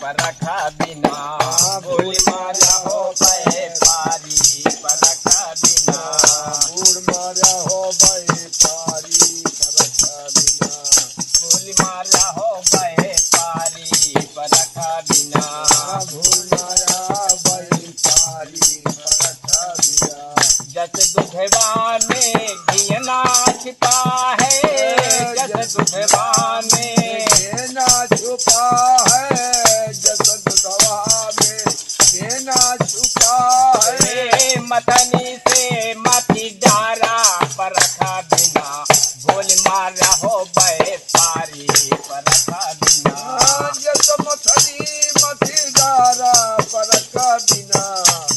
परखा बिना भूल मारा हो गए पारी परखा बिना भूल मारा हो गए पारी परखा बिना भूल मारा हो गए पारी परखा बिना भूल मारा गए पारी परखा बिना जस दुधवा में घियना छिपा है जस दुधवा में देना छुपा है जस दुधवा में देना छुपा है मथनी से मती डारा परखा बिना भूल मारा हो गए पारी परखा बिना जस मथनी मथी डारा परखा बिना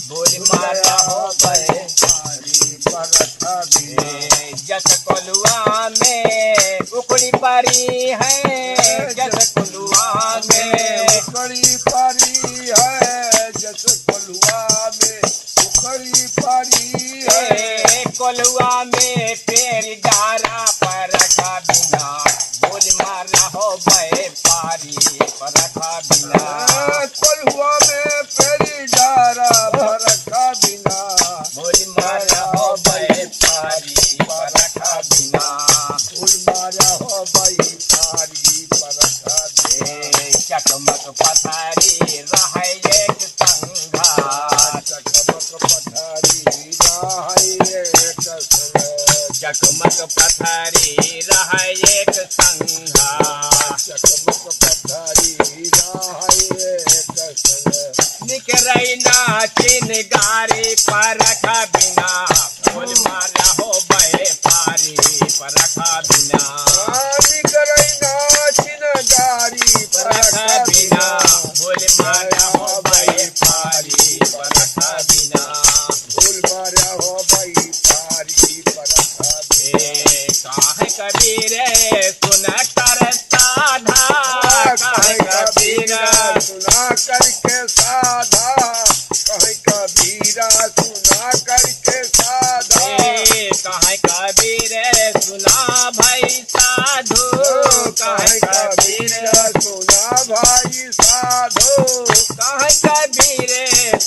भूल मारा हो गए पारी परखा बिना जस कोलुआ में उखड़ी परी है जस कोलुआ में उखड़ी पारी है जस कोलुआ में उखड़ी पारी है कोलुआ में पेड़ डारा परखा बिना भूल मारा हो गए पारी परखा बिना कोलुआ में पेरी डारा परखा बिना भूल मारा हो गए पारी परखा बिना फूल मारा हो गई पारी परखा बिना चकमक पथारी रहे एक संघा चकमक पथारी राहे एक संग चकमक पथारी रहे एक संघा चकमक पथारी राहे एक संग निकरई नाचिन गारी परखा बिना भूल मारा हो गए पारी परखा बिना निकरई नाचिन गारी परखा बिना भूल मारा हो गए पारी परखा बिना फूल मारा हो गई पारी परखा बिना काहे कबीर सुन कर साधा काहे कबीर सुना करके साधा कहीं कबीरा सुना करके साधा काहे कबीर सुना भाई साधु काहे कबीर सुना भाई साधो काहे कबीर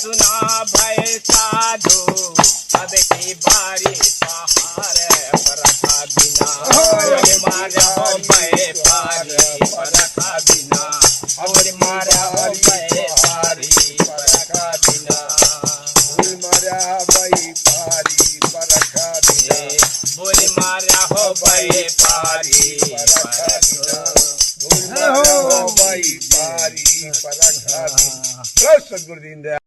सुना भाई साधु अब की बारी पहाड़ परखा बिना भूल मारा हो गए पारी परखा बिना भूल मारा हो गए पारी परखा बिना फूल मारा गई पारी परखा बिना भूल मारा हो गए पारी परखा बिना फूल मारा हो गई पारी परखा बिना। सद्गुरु दीन दयाल।